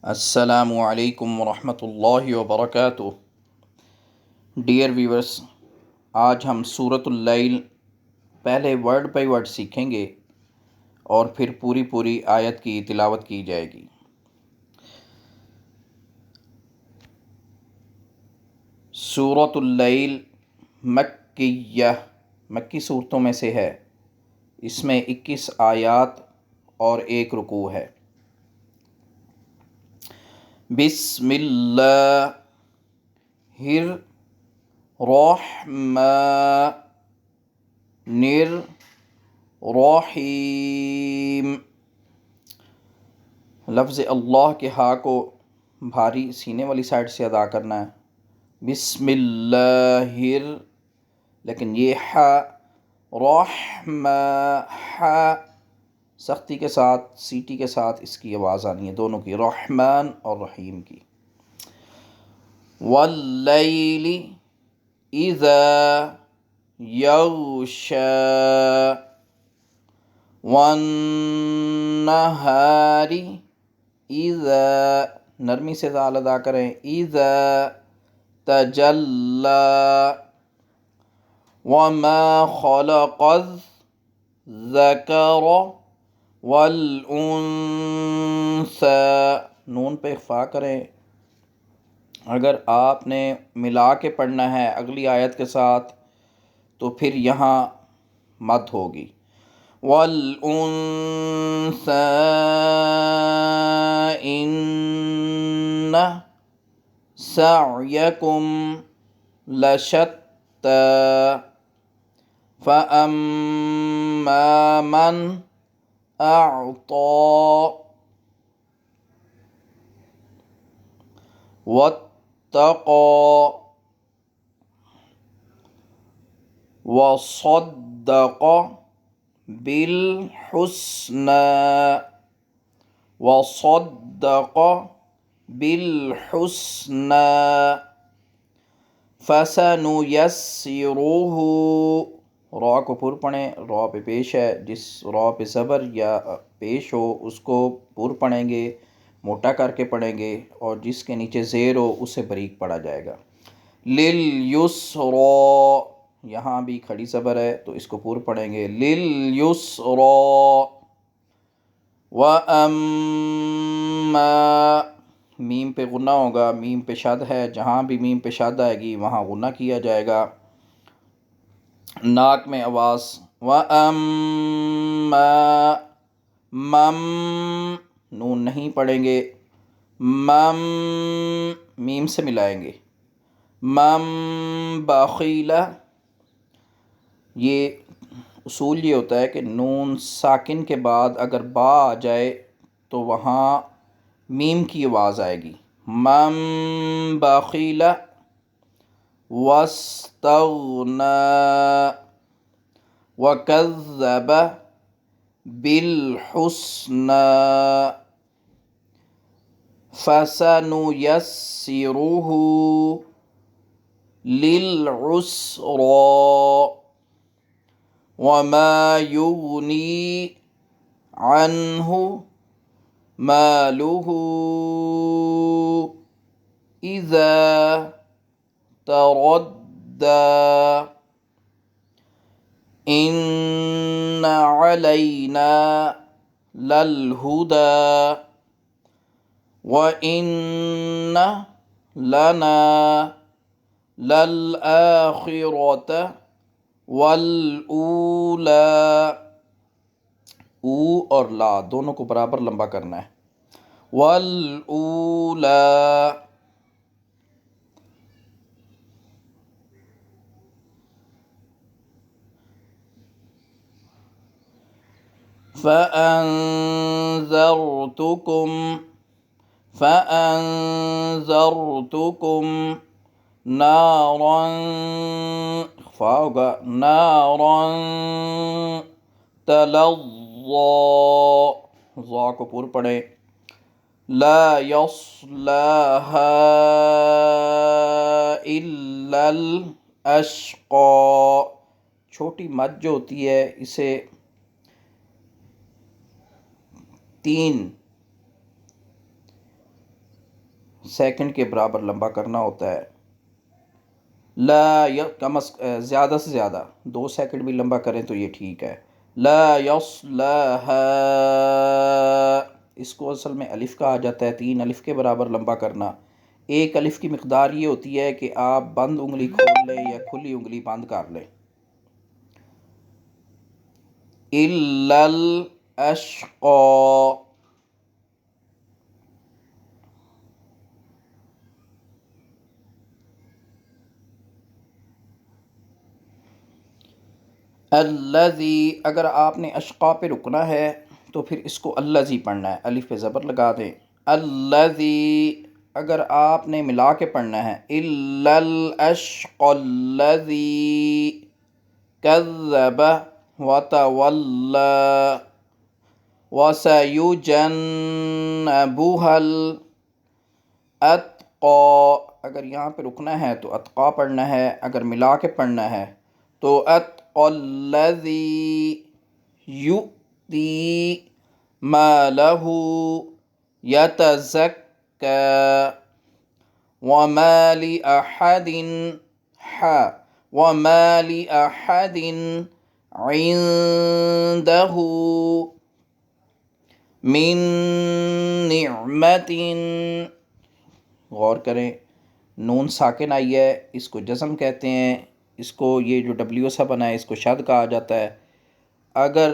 السلام علیکم ورحمۃ اللہ وبرکاتہ۔ ڈیئر ویورس، آج ہم سورۃ اللیل پہلے ورڈ بائی ورڈ سیکھیں گے اور پھر پوری آیت کی تلاوت کی جائے گی۔ سورۃ اللیل مکیہ، مکی صورتوں میں سے ہے۔ اس میں 21 آیات اور 1 رکوع ہے۔ بسم اللہ الرحمن الرحیم۔ لفظ اللہ کے ہا کو بھاری سینے والی سائڈ سے ادا کرنا ہے۔ بسم اللہ لیکن یہ سختی کے ساتھ، سیٹی کے ساتھ اس کی آواز آنی ہے، دونوں کی، رحمان اور رحیم کی۔ واللیل اذا یغشی والنہار اذا، نرمی سے زال ادا کریں، اذا تجلی وما خلق الذکر والانثى، نون پہ اخفا کریں۔ اگر آپ نے ملا کے پڑھنا ہے اگلی آیت کے ساتھ تو پھر یہاں مد ہوگی، والانثى ان سعیکم لشتی فاما من اعطى واتقى وصدق بالحسنى فسنيسره، را کو پر پڑھیں، را پہ پیش ہے، جس را پہ زبر یا پیش ہو اس کو پر پڑھیں گے، موٹا کر کے پڑھیں گے، اور جس کے نیچے زیر ہو اسے باریک پڑھا جائے گا۔ للیسرا، یہاں بھی کھڑی زبر ہے تو اس کو پر پڑھیں گے، للیسرا۔ وَأَمَّا، میم پہ غنہ ہوگا، میم پہ شد ہے، جہاں بھی میم پہ شد آئے گی وہاں غنہ کیا جائے گا، ناک میں آواز۔ وَأَمَّا مم، نون نہیں پڑھیں گے، مم میم سے ملائیں گے، مم بخیل، یہ اصول یہ ہوتا ہے کہ نون ساکن کے بعد اگر با آ جائے تو وہاں میم کی آواز آئے گی، مم بخیل واستغنی وکذب بالحسنی فسنيسره للعسرى وما يغني عنه ماله إذا تردى إن علينا للهدى وَإِنَّ لَنَا لَلْآخِرَةَ وَالْأُولَى، او اور لا دونوں کو برابر لمبا کرنا ہے، وَالْأُولَى۔ فَأَنذَرْتُكُمْ نَارًا، اخفا ہوگا، نَارًا تَلَظَّىٰ، ظا کو پر پڑھیں، لَا يَصْلَاهَا إِلَّا الْأَشْقَىٰ، چھوٹی مد جو ہوتی ہے اسے 3 سیکنڈ کے برابر لمبا کرنا ہوتا ہے. زیادہ سے زیادہ 2 سیکنڈ بھی لمبا کریں تو یہ ٹھیک ہے. لا یصلہا، اس کو اصل میں الف کہا جاتا ہے. 3 الف کے برابر لمبا کرنا. 1 الف کی مقدار یہ ہوتی ہے کہ آپ بند انگلی کھول لیں یا کھلی انگلی بند کر لیں. الا الاشقى، الذی، اگر آپ نے اشقا پہ رکنا ہے تو پھر اس کو الذی پڑھنا ہے، الف پہ زبر لگا دیں. الذی، اگر آپ نے ملا کے پڑھنا ہے الا الاشقى الذی کذب وتولى وسيجنبها الاتقى، اگر یہاں پہ رکنا ہے تو اتقا پڑھنا ہے، اگر ملا کے پڑھنا ہے تو اتقى الذی یؤتی مالہ یتزکی وما لأحد وما لأحد عنده من نعمت، غور کریں نون ساکن آئی ہے، اس کو جزم کہتے ہیں. اس کو یہ جو ڈبلیو سا بنا ہے اس کو شد کہا جاتا ہے. اگر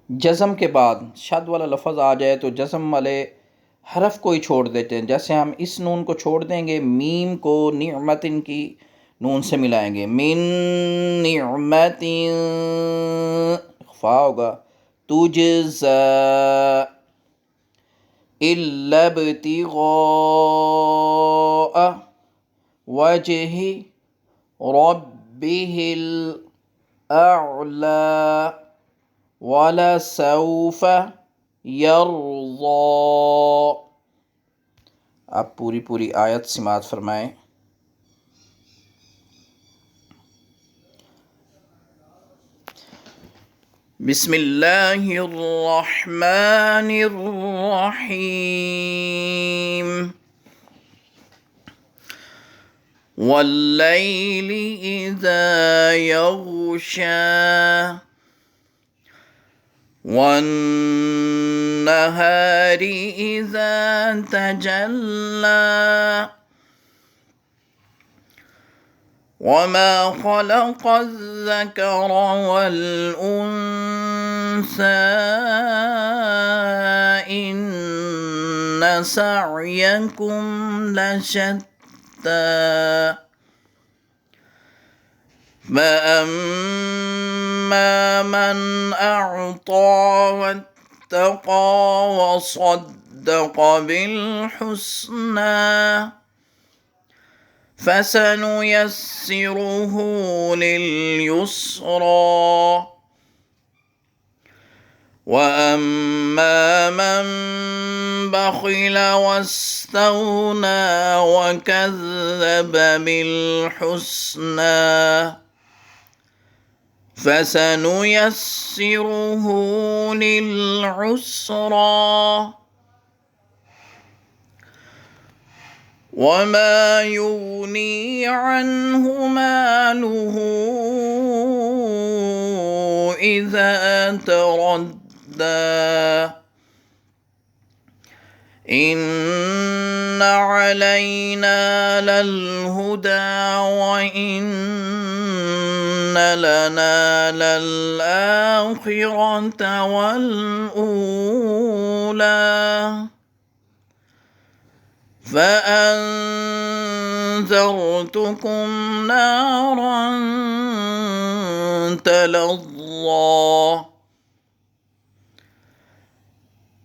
جزم کے بعد شد والا لفظ آ جائے تو جزم والے حرف کو ہی چھوڑ دیتے ہیں. جیسے ہم اس نون کو چھوڑ دیں گے، میم کو نعمتن کی نون سے ملائیں گے. من نعمت، اخفا ہوگا. تجزا الا ابتغاء وجہ ربہ الاعلی وَلَسَوْفَ يَرْضَىٰ. آپ پوری آیت سماعت فرمائیں. بسم اللہ الرحمن الرحیم. وَاللَّيْلِ إِذَا يَغْشَىٰ وَالنَّهَارِ إِذَا تَجَلَّىٰ وَمَا خَلَقَ الذَّكَرَ وَالْأُنثَىٰ إِنَّ سَعْيَكُمْ لَشَتَّىٰ فَأَمَّا مَنْ أَعْطَىٰ وَاتَّقَىٰ وَصَدَّقَ بِالْحُسْنَىٰ فَسَنُيَسِّرُهُ لِلْيُسْرَىٰ وَأَمَّا مَنْ بَخِلَ وَاسْتَغْنَىٰ وَكَذَّبَ بِالْحُسْنَىٰ فَسَنُيَسِّرُهُ لِلْعُسْرَىٰ وَمَا يُغْنِي عَنْهُ مَالُهُ إِذَا تَرَدَّىٰ إِنَّ عَلَيْنَا لَلْهُدَىٰ وَإِنَّ لَنَا لَلْآخِرَةَ وَالْأُولَىٰ فَأَنذَرْتُكُمْ نَارًا تَلَظَّىٰ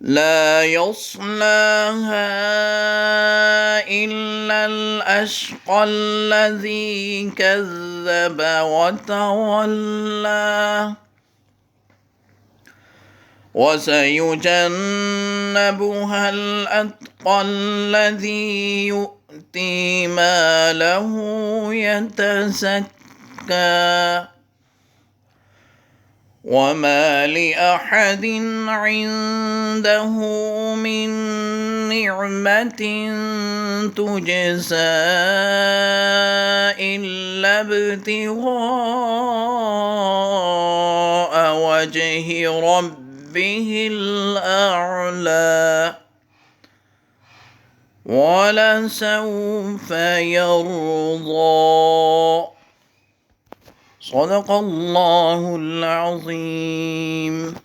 لَا يَصْلَاهَا إِلَّا الْأَشْقَى الَّذِي كَذَّبَ وَتَوَلَّىٰ وَسَيُجَنَّبُهَا الْأَتْقَى الَّذِي يُؤْتِي مَالَهُ يَتَزَكَّىٰ وما لأحد عنده من نعمة تجزى إلا ابتغاء وجه ربه الأعلى ولسوف يرضى. صدق الله العظيم.